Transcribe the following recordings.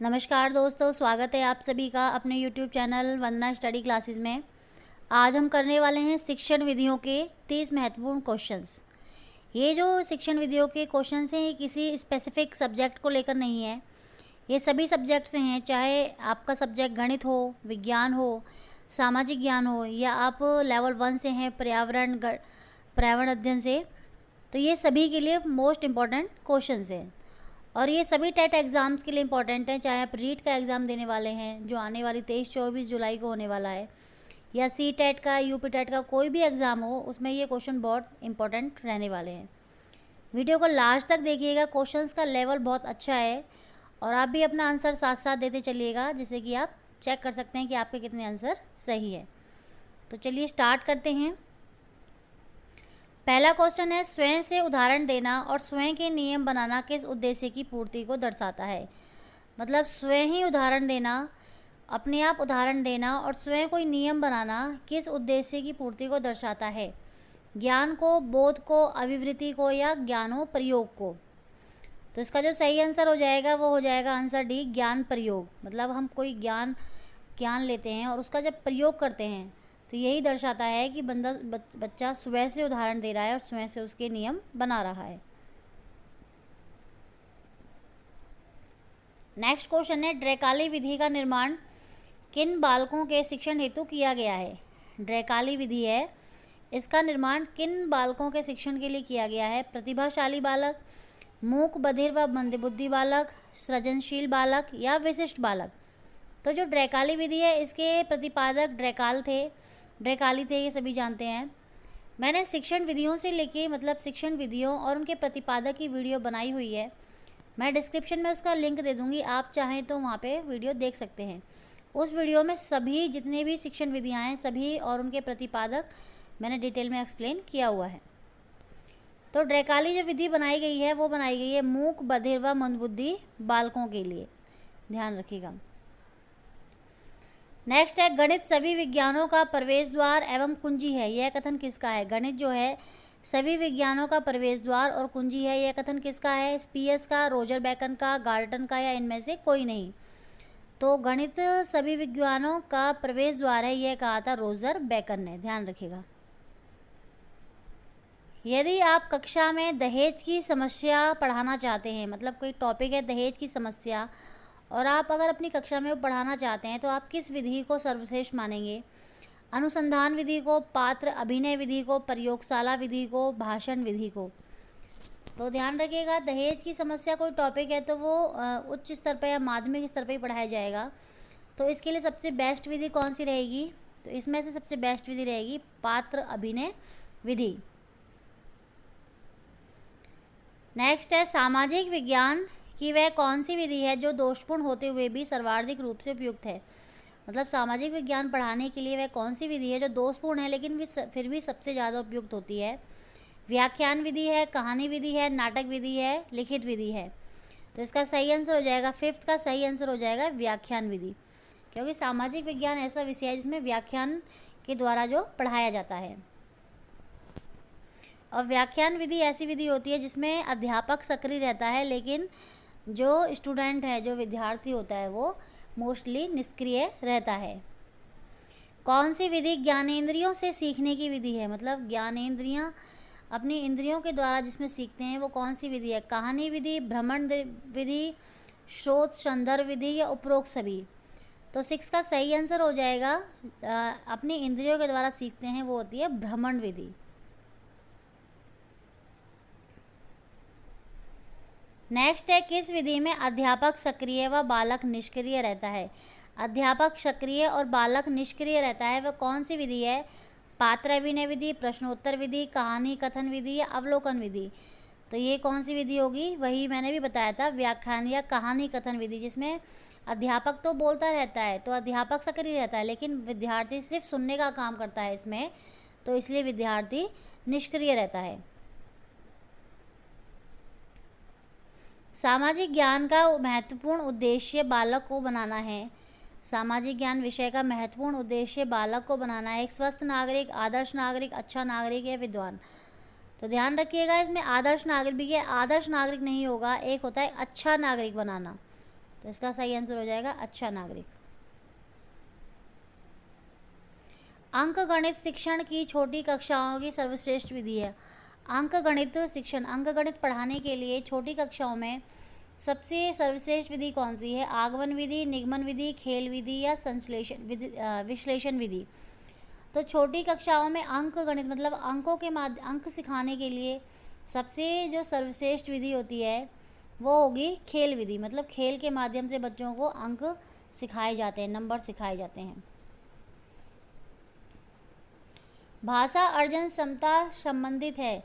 नमस्कार दोस्तों, स्वागत है आप सभी का अपने YouTube चैनल वंदना स्टडी क्लासेस में। आज हम करने वाले हैं शिक्षण विधियों के 30 महत्वपूर्ण क्वेश्चंस। ये जो शिक्षण विधियों के क्वेश्चंस हैं ये किसी स्पेसिफिक सब्जेक्ट को लेकर नहीं है, ये सभी सब्जेक्ट से हैं। चाहे आपका सब्जेक्ट गणित हो, विज्ञान हो, सामाजिक ज्ञान हो, या आप लेवल 1 से हैं पर्यावरण अध्ययन से, तो ये सभी के लिए मोस्ट इम्पॉर्टेंट क्वेश्चंस हैं। और ये सभी टेट एग्ज़ाम्स के लिए इम्पॉर्टेंट हैं। चाहे आप रीट का एग्ज़ाम देने वाले हैं जो आने वाली 23-24 जुलाई को होने वाला है, या सी टेट का, यूपी टेट का कोई भी एग्ज़ाम हो, उसमें ये क्वेश्चन बहुत इंपॉर्टेंट रहने वाले हैं। वीडियो को लास्ट तक देखिएगा, क्वेश्चंस का लेवल बहुत अच्छा है और आप भी अपना आंसर साथ साथ देते चलिएगा, जिससे कि आप चेक कर सकते हैं कि आपके कितने आंसर सही है। तो चलिए स्टार्ट करते हैं। पहला क्वेश्चन है, स्वयं से उदाहरण देना और स्वयं के नियम बनाना किस उद्देश्य की पूर्ति को दर्शाता है। मतलब स्वयं ही उदाहरण देना, अपने आप उदाहरण देना और स्वयं कोई नियम बनाना किस उद्देश्य की पूर्ति को दर्शाता है। ज्ञान को, बोध को, अभिवृत्ति को, या ज्ञानो प्रयोग को। तो इसका जो सही आंसर हो जाएगा वो हो जाएगा आंसर डी, ज्ञान प्रयोग। मतलब हम कोई ज्ञान लेते हैं और उसका जब प्रयोग करते हैं तो यही दर्शाता है कि बच्चा स्वयं से उदाहरण दे रहा है और स्वयं से उसके नियम बना रहा है। नेक्स्ट क्वेश्चन है, ड्रेकाली विधि का निर्माण किन बालकों के शिक्षण हेतु किया गया है। ड्रेकाली विधि है, इसका निर्माण किन बालकों के शिक्षण के लिए किया गया है। प्रतिभाशाली बालक, मूक, बधिर व मंदबुद्धि बालक, सृजनशील बालक, या विशिष्ट बालक। तो जो ड्रेकाली विधि है इसके प्रतिपादक ड्रेकाली थे, ये सभी जानते हैं। मैंने शिक्षण विधियों से लेके मतलब शिक्षण विधियों और उनके प्रतिपादक की वीडियो बनाई हुई है, मैं डिस्क्रिप्शन में उसका लिंक दे दूँगी, आप चाहें तो वहाँ पे वीडियो देख सकते हैं। उस वीडियो में सभी जितने भी शिक्षण विधियाँ हैं सभी और उनके प्रतिपादक मैंने डिटेल में एक्सप्लेन किया हुआ है। तो ड्रेकाली जो विधि बनाई गई है वो बनाई गई है मूक, बधिर व मंदबुद्धि बालकों के लिए, ध्यान रखिएगा। नेक्स्ट है, गणित सभी विज्ञानों का प्रवेश द्वार एवं कुंजी है, यह कथन किसका है। गणित जो है सभी विज्ञानों का प्रवेश द्वार और कुंजी है, यह कथन किसका है। स्पियर्स का, रोजर बैकन का, गाल्टन का, या इनमें से कोई नहीं। तो गणित सभी विज्ञानों का प्रवेश द्वार है, यह कहा था रोजर बैकन ने, ध्यान रखिएगा। यदि आप कक्षा में दहेज की समस्या पढ़ाना चाहते हैं, मतलब कोई टॉपिक है दहेज की समस्या, और आप अगर अपनी कक्षा में वो पढ़ाना चाहते हैं तो आप किस विधि को सर्वश्रेष्ठ मानेंगे। अनुसंधान विधि को, पात्र अभिनय विधि को, प्रयोगशाला विधि को, भाषण विधि को। तो ध्यान रखिएगा, दहेज की समस्या कोई टॉपिक है तो वो उच्च स्तर पर या माध्यमिक स्तर पर ही पढ़ाया जाएगा। तो इसके लिए सबसे बेस्ट विधि कौन सी रहेगी। तो इसमें से सबसे बेस्ट विधि रहेगी पात्र अभिनय विधि। नेक्स्ट है, सामाजिक विज्ञान कि वह कौन सी विधि है जो दोषपूर्ण होते हुए भी सर्वाधिक रूप से उपयुक्त है। मतलब सामाजिक विज्ञान पढ़ाने के लिए वह कौन सी विधि है जो दोषपूर्ण है लेकिन फिर भी सबसे ज़्यादा उपयुक्त होती है। व्याख्यान विधि है, कहानी विधि है, नाटक विधि है, लिखित विधि है। तो इसका सही आंसर हो जाएगा, 5th का सही आंसर हो जाएगा व्याख्यान विधि, क्योंकि सामाजिक विज्ञान ऐसा विषय है जिसमें व्याख्यान के द्वारा जो पढ़ाया जाता है। और व्याख्यान विधि ऐसी विधि होती है जिसमें अध्यापक सक्रिय रहता है, लेकिन जो स्टूडेंट है, जो विद्यार्थी होता है, वो मोस्टली निष्क्रिय रहता है। कौन सी विधि ज्ञानेंद्रियों से सीखने की विधि है। मतलब ज्ञानेंद्रियां अपनी इंद्रियों के द्वारा जिसमें सीखते हैं वो कौन सी विधि है। कहानी विधि, भ्रमण विधि, स्रोत संदर्भ विधि, या उपरोक्त सभी। तो 6 का सही आंसर हो जाएगा, अपनी इंद्रियों के द्वारा सीखते हैं वो होती है भ्रमण विधि। नेक्स्ट है, किस विधि में अध्यापक सक्रिय व बालक निष्क्रिय रहता है। अध्यापक सक्रिय और बालक निष्क्रिय रहता है, वह कौन सी विधि है। पात्र अभिनय विधि, प्रश्नोत्तर विधि, कहानी कथन विधि, या अवलोकन विधि। तो ये कौन सी विधि होगी, वही मैंने भी बताया था, व्याख्यान या कहानी कथन विधि, जिसमें अध्यापक तो बोलता रहता है तो अध्यापक सक्रिय रहता है, लेकिन विद्यार्थी सिर्फ सुनने का काम करता है इसमें, तो इसलिए विद्यार्थी निष्क्रिय रहता है। सामाजिक ज्ञान का महत्वपूर्ण उद्देश्य बालक को बनाना है। सामाजिक ज्ञान विषय का महत्वपूर्ण उद्देश्य बालक को बनाना है। एक स्वस्थ नागरिक, आदर्श नागरिक, अच्छा नागरिक या विद्वान। तो ध्यान रखिएगा, इसमें आदर्श नागरिक भी है, आदर्श नागरिक नहीं होगा, एक होता है अच्छा नागरिक बनाना। तो इसका सही आंसर हो जाएगा अच्छा नागरिक। अंकगणित शिक्षण की छोटी कक्षाओं की सर्वश्रेष्ठ विधि है। अंकगणित शिक्षण, अंकगणित पढ़ाने के लिए छोटी कक्षाओं में सबसे सर्वश्रेष्ठ विधि कौन सी है? आगमन विधि, निगमन विधि, खेल विधि या संश्लेषण विधि, विश्लेषण विधि। तो छोटी कक्षाओं में अंक गणित मतलब अंकों के अंक सिखाने के लिए सबसे जो सर्वश्रेष्ठ विधि होती है वो होगी खेल विधि। मतलब खेल के माध्यम से बच्चों को अंक सिखाए जाते हैं, नंबर सिखाए जाते हैं। भाषा अर्जन क्षमता संबंधित है।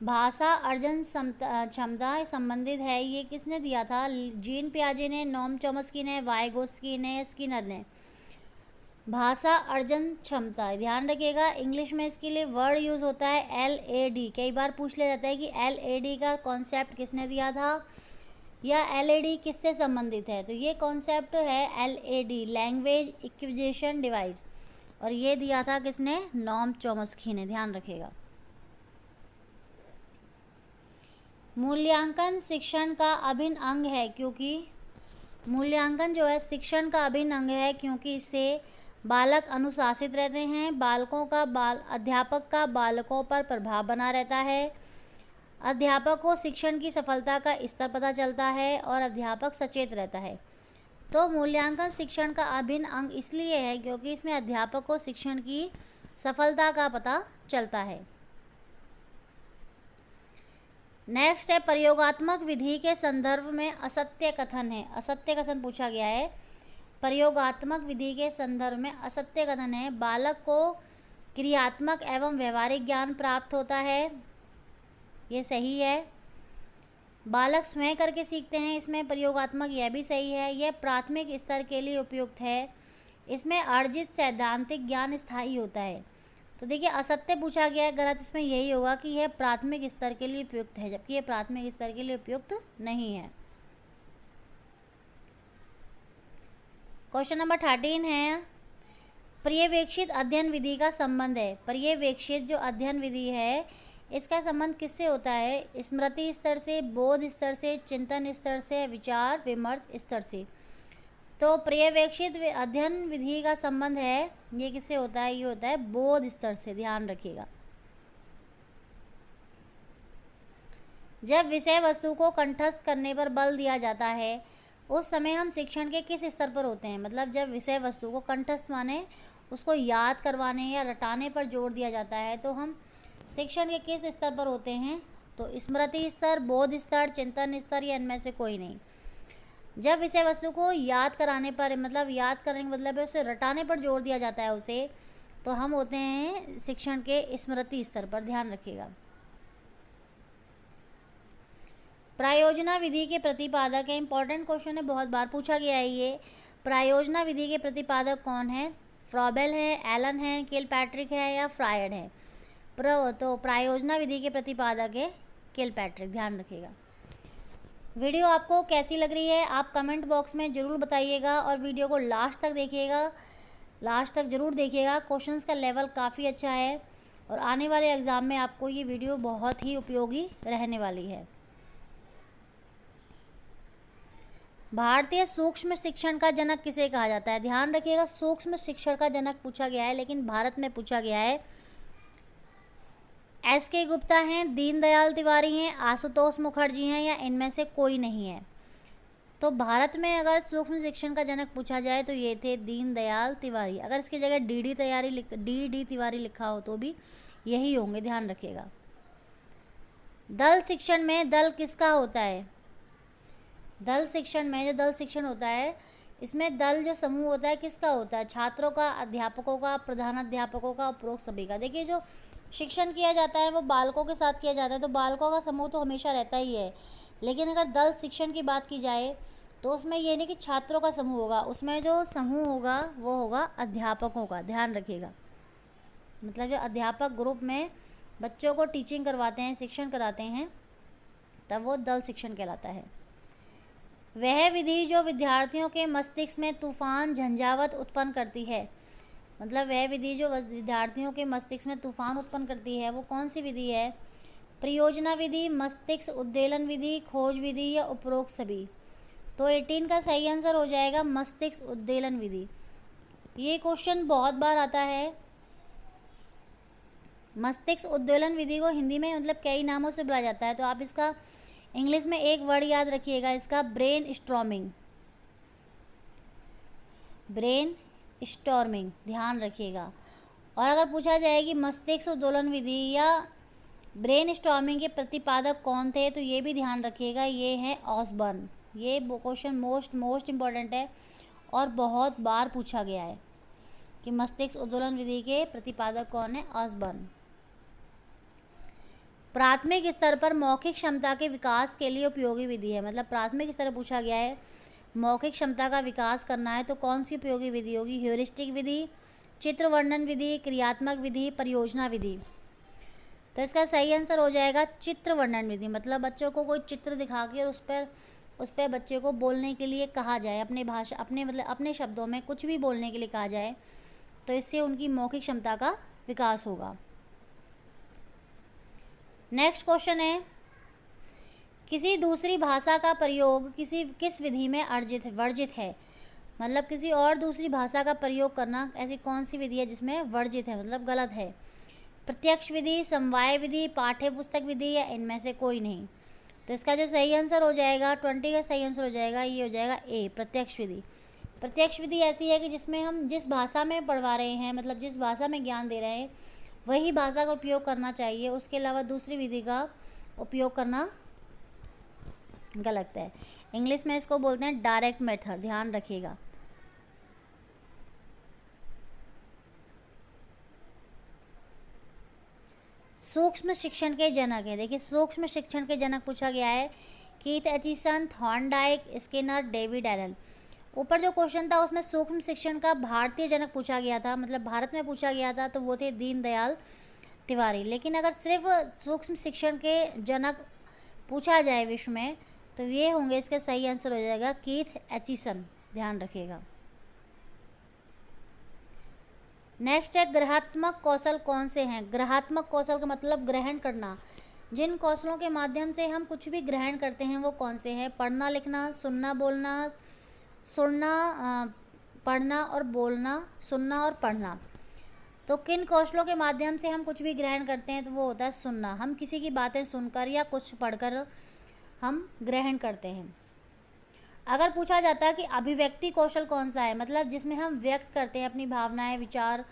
भाषा अर्जन क्षमता संबंधित है, ये किसने दिया था? जीन पियाजे ने, नोम चॉम्स्की ने, वाइगोत्स्की ने, स्किनर ने। भाषा अर्जन क्षमता, ध्यान रखिएगा इंग्लिश में इसके लिए वर्ड यूज़ होता है LAD। कई बार पूछ लिया जाता है कि LAD का कॉन्सेप्ट किसने दिया था या LAD किससे संबंधित है। तो ये कॉन्सेप्ट है LAD, लैंग्वेज एक्विजिशन डिवाइस, और ये दिया था किसने? नोम चॉम्स्की ने, ध्यान रखिएगा। मूल्यांकन शिक्षण का अभिन्न अंग है, क्योंकि मूल्यांकन जो है शिक्षण का अभिन्न अंग है, क्योंकि इससे बालक अनुशासित रहते हैं। अध्यापक का बालकों पर प्रभाव बना रहता है। अध्यापक को शिक्षण की सफलता का स्तर पता चलता है और अध्यापक सचेत रहता है। तो मूल्यांकन शिक्षण का अभिन्न अंग इसलिए है क्योंकि इसमें अध्यापक को शिक्षण की सफलता का पता चलता है। नेक्स्ट है प्रयोगात्मक विधि के संदर्भ में असत्य कथन है। असत्य कथन पूछा गया है। प्रयोगात्मक विधि के संदर्भ में असत्य कथन है, बालक को क्रियात्मक एवं व्यवहारिक ज्ञान प्राप्त होता है, ये सही है। बालक स्वयं करके सीखते हैं, इसमें प्रयोगात्मक, यह भी सही है। यह प्राथमिक स्तर के लिए उपयुक्त है, इसमें अर्जित सैद्धांतिक ज्ञान स्थायी होता है। तो देखिए असत्य पूछा गया है, गलत इसमें यही होगा कि यह प्राथमिक स्तर के लिए उपयुक्त है, जबकि यह प्राथमिक स्तर के लिए उपयुक्त नहीं है। क्वेश्चन नंबर 13 है, पर्यवेक्षित अध्ययन विधि का संबंध है। पर्यवेक्षित जो अध्ययन विधि है इसका संबंध किससे होता है? स्मृति स्तर से, बोध स्तर से, चिंतन स्तर से, विचार विमर्श स्तर से। तो पर्यवेक्षित अध्ययन विधि का संबंध है, ये किससे होता है? ये होता है बोध स्तर से, ध्यान रखिएगा। जब विषय वस्तु को कंठस्थ करने पर बल दिया जाता है उस समय हम शिक्षण के किस स्तर पर होते हैं? मतलब जब विषय वस्तु को कंठस्थ माने उसको याद करवाने या रटाने पर जोर दिया जाता है तो हम शिक्षण के किस स्तर पर होते हैं? तो स्मृति स्तर, बोध स्तर, चिंतन स्तर या इनमें से कोई नहीं। जब विषय वस्तु को याद कराने पर, मतलब याद करने का मतलब है उसे रटाने पर जोर दिया जाता है उसे, तो हम होते हैं शिक्षण के स्मृति स्तर पर, ध्यान रखिएगा। प्रायोजना विधि के प्रतिपादक है, इंपॉर्टेंट क्वेश्चन है, बहुत बार पूछा गया है ये। प्रायोजना विधि के प्रतिपादक कौन है? फ्रॉबेल है, एलन है, किलपैट्रिक है या फ्रायड है? तो प्रायोजना विधि के प्रतिपादक है किलपैट्रिक, ध्यान रखिएगा। वीडियो आपको कैसी लग रही है आप कमेंट बॉक्स में ज़रूर बताइएगा, और वीडियो को लास्ट तक देखिएगा, लास्ट तक ज़रूर देखिएगा। क्वेश्चंस का लेवल काफ़ी अच्छा है और आने वाले एग्ज़ाम में आपको ये वीडियो बहुत ही उपयोगी रहने वाली है। भारतीय सूक्ष्म शिक्षण का जनक किसे कहा जाता है? ध्यान रखिएगा, सूक्ष्म शिक्षण का जनक पूछा गया है, लेकिन भारत में पूछा गया है। SK गुप्ता हैं, दीनदयाल तिवारी हैं, आशुतोष मुखर्जी हैं या इनमें से कोई नहीं है? तो भारत में अगर सूक्ष्म शिक्षण का जनक पूछा जाए तो ये थे दीनदयाल तिवारी। अगर इसकी जगह DD तिवारी लिखा हो तो भी यही होंगे, ध्यान रखिएगा। दल शिक्षण में दल किसका होता है? दल शिक्षण में जो दल शिक्षण होता है इसमें दल जो समूह होता है किसका होता है? छात्रों का, अध्यापकों का, प्रधानाध्यापकों का, उपरोक्त सभी का। देखिए जो शिक्षण किया जाता है वो बालकों के साथ किया जाता है, तो बालकों का समूह तो हमेशा रहता ही है। लेकिन अगर दल शिक्षण की बात की जाए तो उसमें ये नहीं कि छात्रों का समूह होगा, उसमें जो समूह होगा वो होगा अध्यापकों का, ध्यान रखिएगा। मतलब जो अध्यापक ग्रुप में बच्चों को टीचिंग करवाते हैं, शिक्षण कराते हैं, तब वो दल शिक्षण कहलाता है। वह विधि जो विद्यार्थियों के मस्तिष्क में तूफान झंझावत उत्पन्न करती है, मतलब वह विधि जो विद्यार्थियों के मस्तिष्क में तूफान उत्पन्न करती है वो कौन सी विधि है? परियोजना विधि, मस्तिष्क उद्वेलन विधि, खोज विधि या उपरोक्त सभी? तो 18 का सही आंसर हो जाएगा मस्तिष्क उद्दोलन विधि। ये क्वेश्चन बहुत बार आता है। मस्तिष्क उद्दोलन विधि को हिंदी में मतलब कई नामों से बुलाया जाता है, तो आप इसका इंग्लिश में एक वर्ड याद रखिएगा इसका, ब्रेन स्टॉर्मिंग। ब्रेन स्टॉर्मिंग ध्यान रखिएगा। और अगर पूछा जाए कि मस्तिष्क उद्दोलन विधि या ब्रेन स्टॉर्मिंग के प्रतिपादक कौन थे, तो ये भी ध्यान रखिएगा, ये है ऑसबर्न। ये क्वेश्चन मोस्ट इम्पॉर्टेंट है और बहुत बार पूछा गया है कि मस्तिष्क उद्दोलन विधि के प्रतिपादक कौन है, ऑसबर्न। प्राथमिक स्तर पर मौखिक क्षमता के विकास के लिए उपयोगी विधि है, मतलब प्राथमिक स्तर पर पूछा गया है मौखिक क्षमता का विकास करना है तो कौन सी उपयोगी विधि होगी, ह्यूरिस्टिक विधि, चित्र वर्णन विधि, क्रियात्मक विधि, परियोजना विधि। तो इसका सही आंसर हो जाएगा चित्र वर्णन विधि। मतलब बच्चों को कोई चित्र दिखा के और उस पर बच्चे को बोलने के लिए कहा जाए, अपने शब्दों में कुछ भी बोलने के लिए कहा जाए, तो इससे उनकी मौखिक क्षमता का विकास होगा। नेक्स्ट क्वेश्चन है, किसी दूसरी भाषा का प्रयोग किस विधि में वर्जित है। मतलब किसी और दूसरी भाषा का प्रयोग करना ऐसी कौन सी विधि है जिसमें वर्जित है, मतलब गलत है। प्रत्यक्ष विधि, समवाय विधि, पाठ्य पुस्तक विधि या इनमें से कोई नहीं। तो इसका जो सही आंसर हो जाएगा 20 का सही आंसर हो जाएगा, ये हो जाएगा ए, प्रत्यक्ष विधि। प्रत्यक्ष विधि ऐसी है कि जिसमें हम जिस भाषा में पढ़वा रहे हैं, मतलब जिस भाषा में ज्ञान दे रहे हैं वही भाषा का उपयोग करना चाहिए, उसके अलावा दूसरी विधि का उपयोग करना गलत है। इंग्लिश में इसको बोलते हैं डायरेक्ट मेथड, ध्यान रखिएगा। सूक्ष्म शिक्षण के जनक है, देखिए सूक्ष्म शिक्षण के जनक पूछा गया है, Keith Aitchison, Thorndike, Skinner, David Allen. ऊपर जो क्वेश्चन था उसमें सूक्ष्म शिक्षण का भारतीय जनक पूछा गया था, मतलब भारत में पूछा गया था, तो वो थे दीनदयाल तिवारी। लेकिन अगर सिर्फ सूक्ष्म शिक्षण के जनक पूछा जाए विश्व में, तो ये होंगे, इसका सही आंसर हो जाएगा कीथ एचिसन, ध्यान रखिएगा। नेक्स्ट है, ग्रहात्मक कौशल कौन से हैं। ग्रहात्मक कौशल का मतलब ग्रहण करना। जिन कौशलों के माध्यम से हम कुछ भी ग्रहण करते हैं वो कौन से हैं। पढ़ना लिखना, सुनना बोलना, पढ़ना और बोलना, सुनना और पढ़ना। तो किन कौशलों के माध्यम से हम कुछ भी ग्रहण करते हैं, तो वो होता है सुनना। हम किसी की बातें सुनकर या कुछ पढ़कर हम ग्रहण करते हैं। अगर पूछा जाता है कि अभिव्यक्ति कौशल कौन सा है, मतलब जिसमें हम व्यक्त करते हैं अपनी भावनाएं, विचार,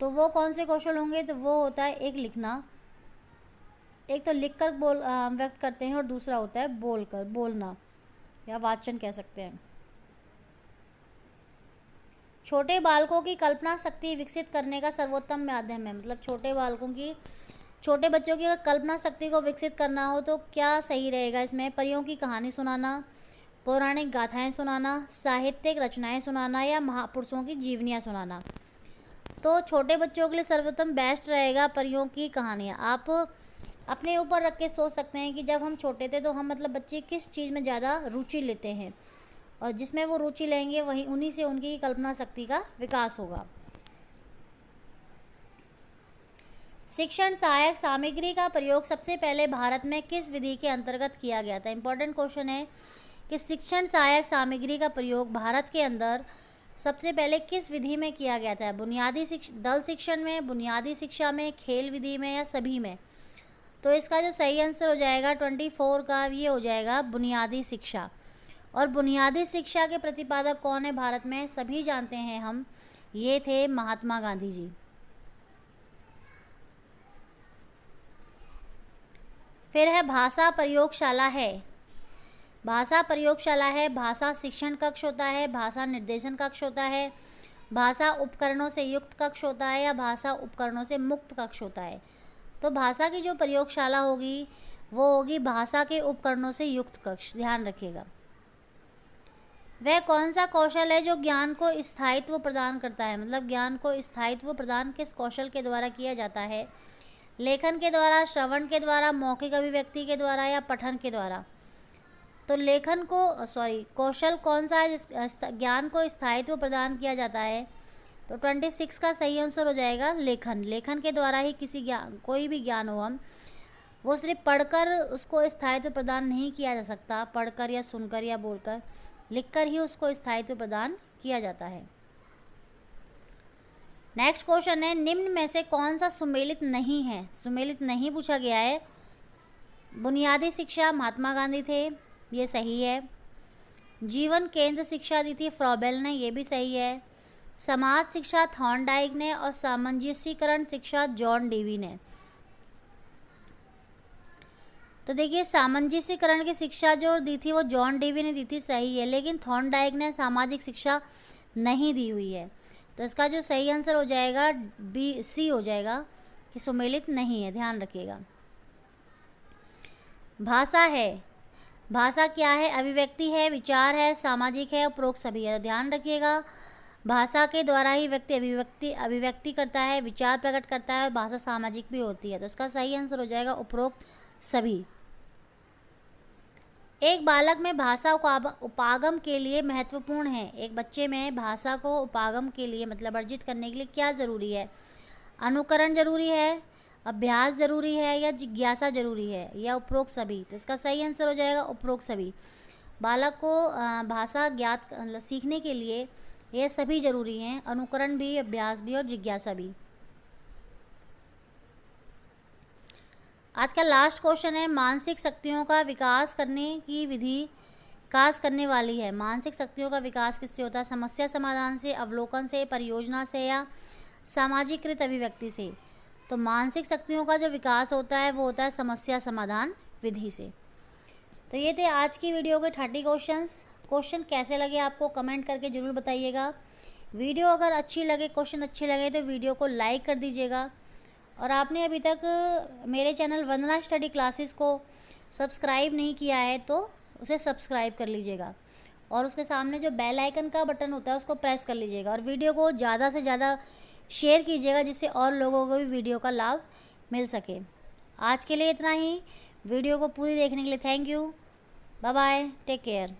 तो वो कौन से कौशल होंगे, तो वो होता है एक लिखना, एक तो लिखकर व्यक्त करते हैं और दूसरा होता है बोलना या वाचन कह सकते हैं। छोटे बालकों की कल्पना शक्ति विकसित करने का सर्वोत्तम माध्यम है, मतलब छोटे बच्चों की अगर कल्पना शक्ति को विकसित करना हो तो क्या सही रहेगा इसमें। परियों की कहानी सुनाना, पौराणिक गाथाएं सुनाना, साहित्यिक रचनाएं सुनाना या महापुरुषों की जीवनियाँ सुनाना। तो छोटे बच्चों के लिए सर्वोत्तम बेस्ट रहेगा परियों की कहानियाँ। आप अपने ऊपर रख के सोच सकते हैं कि जब हम छोटे थे तो हम मतलब बच्चे किस चीज़ में ज़्यादा रुचि लेते हैं, और जिसमें वो रुचि लेंगे वही उन्हीं से उनकी कल्पना शक्ति का विकास होगा। शिक्षण सहायक सामग्री का प्रयोग सबसे पहले भारत में किस विधि के अंतर्गत किया गया था। इंपॉर्टेंट क्वेश्चन है कि शिक्षण सहायक सामग्री का प्रयोग भारत के अंदर सबसे पहले किस विधि में किया गया था। बुनियादी दल शिक्षण में, बुनियादी शिक्षा में, खेल विधि में या सभी में। तो इसका जो सही आंसर हो जाएगा 24 का, ये हो जाएगा बुनियादी शिक्षा। और बुनियादी शिक्षा के प्रतिपादक कौन है भारत में, सभी जानते हैं हम, ये थे महात्मा गांधी जी। फिर है भाषा प्रयोगशाला है। भाषा प्रयोगशाला है, भाषा शिक्षण कक्ष होता है, भाषा निर्देशन कक्ष होता है, भाषा उपकरणों से युक्त कक्ष होता है या भाषा उपकरणों से मुक्त कक्ष होता है। तो भाषा की जो प्रयोगशाला होगी वो होगी भाषा के उपकरणों से युक्त कक्ष, ध्यान रखिएगा। वह कौन सा कौशल है जो ज्ञान को स्थायित्व प्रदान करता है, मतलब ज्ञान को स्थायित्व प्रदान किस कौशल के द्वारा किया जाता है। लेखन के द्वारा, श्रवण के द्वारा, मौखिक अभिव्यक्ति के द्वारा या पठन के द्वारा। तो कौशल कौन सा है जिस ज्ञान को स्थायित्व प्रदान किया जाता है। तो 26 का सही आंसर हो जाएगा लेखन। लेखन के द्वारा ही कोई भी ज्ञान हो, हम वो सिर्फ पढ़कर उसको स्थायित्व प्रदान नहीं किया जा सकता, पढ़कर या सुनकर या बोलकर। लिखकर ही उसको स्थायित्व प्रदान किया जाता है। नेक्स्ट क्वेश्चन है, निम्न में से कौन सा सुमेलित नहीं है? सुमेलित नहीं पूछा गया है। बुनियादी शिक्षा महात्मा गांधी थे, ये सही है। जीवन केंद्र शिक्षा दी थी फ्रॉबेल ने, ये भी सही है। समाज शिक्षा थॉर्नडाइक ने और सामंजस्यीकरण शिक्षा जॉन डेवी ने। तो देखिए सामंजस्यीकरण की शिक्षा जो दी थी वो जॉन डेवी ने दी थी, सही है, लेकिन थॉर्नडाइक ने सामाजिक शिक्षा नहीं दी हुई है। तो इसका जो सही आंसर हो जाएगा बी सी हो जाएगा कि सुमेलित नहीं है, ध्यान रखिएगा। भाषा है, भाषा क्या है? अभिव्यक्ति है, विचार है, सामाजिक है, उपरोक्त सभी है। तो ध्यान रखिएगा भाषा के द्वारा ही व्यक्ति अभिव्यक्ति करता है, विचार प्रकट करता है और भाषा सामाजिक भी होती है। तो इसका सही आंसर हो जाएगा उपरोक्त सभी। एक बालक में भाषा उपागम के लिए महत्वपूर्ण है। एक बच्चे में भाषा को उपागम के लिए मतलब अर्जित करने के लिए क्या ज़रूरी है? अनुकरण जरूरी है, अभ्यास जरूरी है, या जिज्ञासा जरूरी है, या उपरोक्त सभी। तो इसका सही आंसर हो जाएगा उपरोक्त सभी। बालक को भाषा सीखने के लिए ये सभी जरूरी हैं, अनुकरण भी, अभ्यास भी और जिज्ञासा भी। आज का लास्ट क्वेश्चन है, मानसिक शक्तियों का विकास करने की विधि विकास करने वाली है। मानसिक शक्तियों का विकास किससे होता है? समस्या समाधान से, अवलोकन से, परियोजना से, या सामाजिकृत अभिव्यक्ति से। तो मानसिक शक्तियों का जो विकास होता है वो होता है समस्या समाधान विधि से। तो ये थे आज की वीडियो के 30 क्वेश्चन कैसे लगे आपको कमेंट करके ज़रूर बताइएगा। वीडियो अगर अच्छी लगे, क्वेश्चन अच्छे लगे तो वीडियो को लाइक कर दीजिएगा। और आपने अभी तक मेरे चैनल वंदना स्टडी क्लासेस को सब्सक्राइब नहीं किया है तो उसे सब्सक्राइब कर लीजिएगा और उसके सामने जो बेल आइकन का बटन होता है उसको प्रेस कर लीजिएगा और वीडियो को ज़्यादा से ज़्यादा शेयर कीजिएगा जिससे और लोगों को भी वीडियो का लाभ मिल सके। आज के लिए इतना ही। वीडियो को पूरी देखने के लिए thank you. Bye bye, take care.